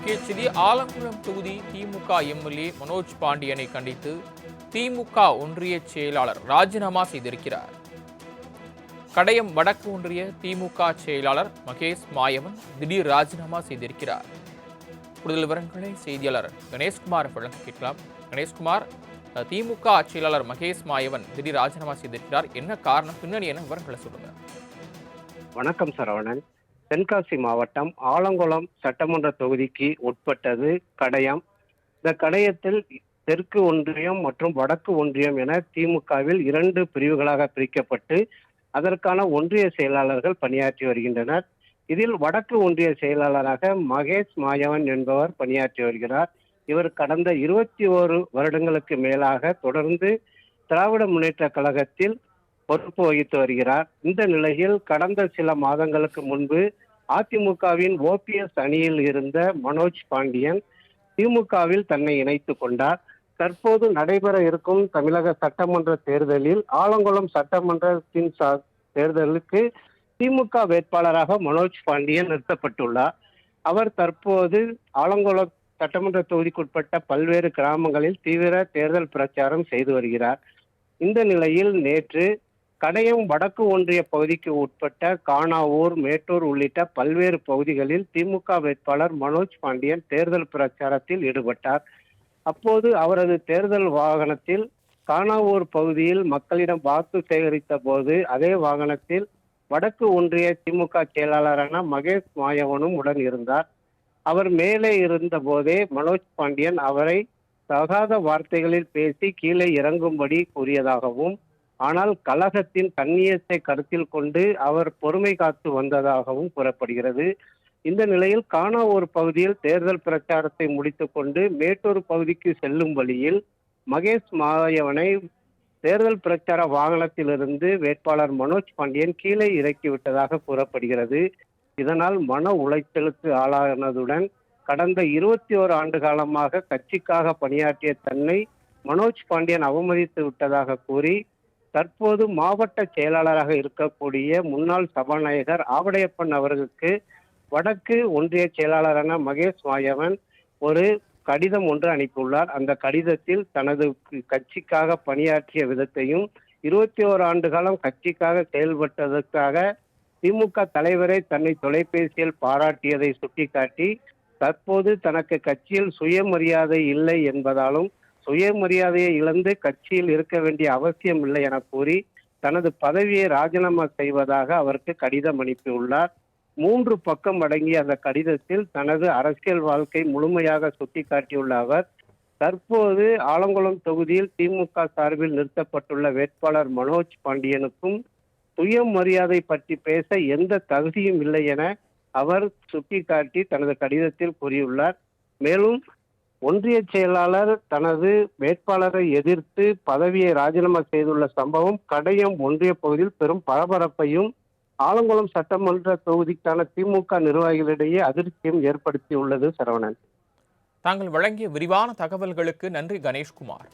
முக்கிய செய்தி ஆலங்குளம் தொகுதி திமுக எம்எல்ஏ மனோஜ் பாண்டியனை கண்டித்து திமுக ஒன்றிய செயலாளர் ராஜினாமா செய்திருக்கிறார். கடையம் வடக்கு ஒன்றிய திமுக செயலாளர் மகேஷ் மாயவன் திடீர் ராஜினாமா செய்திருக்கிறார். கூடுதல் விவரங்களை செய்தியாளர் கணேஷ்குமார் வழங்க கேட்கலாம். கணேஷ்குமார், திமுக செயலாளர் மகேஷ் மாயவன் திடீர் ராஜினாமா செய்திருக்கிறார். என்ன காரணம், பின்னணி என்ன, விவரங்களை சொல்லுங்க. வணக்கம் சரவணன். தென்காசி மாவட்டம் ஆலங்குளம் சட்டமன்ற தொகுதிக்கு உட்பட்டது கடையம். இந்த கடையத்தில் தெற்கு ஒன்றியம் மற்றும் வடக்கு ஒன்றியம் என திமுகவில் 2 பிரிவுகளாக பிரிக்கப்பட்டு அதற்கான ஒன்றிய செயலாளர்கள் பணியாற்றி வருகின்றனர். இதில் வடக்கு ஒன்றிய செயலாளராக மகேஷ் மாயவன் என்பவர் பணியாற்றி வருகிறார். இவர் கடந்த 21 வருடங்களுக்கு மேலாக தொடர்ந்து திராவிட முன்னேற்ற கழகத்தில் பொறுப்பு வகித்து வருகிறார். இந்த நிலையில் கடந்த சில மாதங்களுக்கு முன்பு அதிமுகவின் ஓபிஎஸ் அணியில் இருந்த மனோஜ் பாண்டியன் திமுகவில் தன்னை இணைத்துக் கொண்டார். தற்போது நடைபெற இருக்கும் தமிழக சட்டமன்ற தேர்தலில் ஆலங்குளம் சட்டமன்றத்தின் தேர்தலுக்கு திமுக வேட்பாளராக மனோஜ் பாண்டியன் நிறுத்தப்பட்டுள்ளார். அவர் தற்போது ஆலங்குளம் சட்டமன்ற தொகுதிக்குட்பட்ட பல்வேறு கிராமங்களில் தீவிர தேர்தல் பிரச்சாரம் செய்து வருகிறார். இந்த நிலையில் நேற்று கடையம் வடக்கு ஒன்றிய பகுதிக்கு உட்பட்ட கானாவூர், மேட்டூர் உள்ளிட்ட பல்வேறு பகுதிகளில் திமுக வேட்பாளர் மனோஜ் பாண்டியன் தேர்தல் பிரச்சாரத்தில் ஈடுபட்டார். அப்போது அவரது தேர்தல் வாகனத்தில் கானாவூர் பகுதியில் மக்களிடம் வாக்கு சேகரித்த போது அதே வாகனத்தில் வடக்கு ஒன்றிய திமுக செயலாளரான மகேஷ் மாயவனும் உடன் இருந்தார். அவர் மேலே இருந்த போதே மனோஜ் பாண்டியன் அவரை தகாத வார்த்தைகளில் பேசி கீழே இறங்கும்படி கூறியதாகவும், ஆனால் கழகத்தின் கண்ணியத்தை கருத்தில் கொண்டு அவர் பொறுமை காத்து வந்ததாகவும் கூறப்படுகிறது. இந்த நிலையில் கானாவூர் பகுதியில் தேர்தல் பிரச்சாரத்தை முடித்துக் கொண்டு மேட்டூர் பகுதிக்கு செல்லும் வழியில் மகேஷ் மாயவனை தேர்தல் பிரச்சார வாகனத்திலிருந்து வேட்பாளர் மனோஜ் பாண்டியன் கீழே இறக்கிவிட்டதாக கூறப்படுகிறது. இதனால் மன உளைச்சலுக்கு ஆளானதுடன் கடந்த 21 ஆண்டு காலமாக கட்சிக்காக பணியாற்றிய தன்னை மனோஜ் பாண்டியன் அவமதித்து விட்டதாக கூறி தற்போது மாவட்ட செயலாளராக இருக்கக்கூடிய முன்னாள் சபாநாயகர் ஆவடையப்பன் அவர்களுக்கு வடக்கு ஒன்றிய செயலாளரான மகேஷ் மாயவன் ஒரு கடிதம் ஒன்று அனுப்பியுள்ளார். அந்த கடிதத்தில் தனது கட்சிக்காக பணியாற்றிய விதத்தையும் 21 ஆண்டு காலம் கட்சிக்காக செயல்பட்டதற்காக திமுக தலைவரை தன்னை தொலைபேசியில் பாராட்டியதை சுட்டிக்காட்டி தற்போது தனக்கு கட்சியில் சுயமரியாதை இல்லை என்பதாலும் சுயமரியாதையை இழந்து கட்சியில் இருக்க வேண்டிய அவசியம் இல்லை என கூறி தனது பதவியை ராஜினாமா செய்வதாக அவருக்கு கடிதம் அனுப்பியுள்ளார். 3 பக்கம் அடங்கிய அந்த கடிதத்தில் தனது அரசியல் வாழ்க்கை முழுமையாக சுட்டிக்காட்டியுள்ள அவர் தற்போது ஆலங்குளம் தொகுதியில் திமுக சார்பில் நிறுத்தப்பட்டுள்ள வேட்பாளர் மனோஜ் பாண்டியனுக்கும் சுயமரியாதை பற்றி பேச எந்த தகுதியும் இல்லை என அவர் சுட்டிக்காட்டி தனது கடிதத்தில் கூறியுள்ளார். மேலும் ஒன்றிய செயலாளர் தனது வேட்பாளரை எதிர்த்து பதவியை ராஜினாமா செய்துள்ள சம்பவம் கடையம் ஒன்றிய பகுதியில் பெரும் பரபரப்பையும் ஆலங்குளம் சட்டமன்ற தொகுதிக்கான திமுக நிர்வாகிகளிடையே அதிர்ச்சியும் ஏற்படுத்தியுள்ளது. சரவணன், தாங்கள் வழங்கிய விரிவான தகவல்களுக்கு நன்றி கணேஷ்குமார்.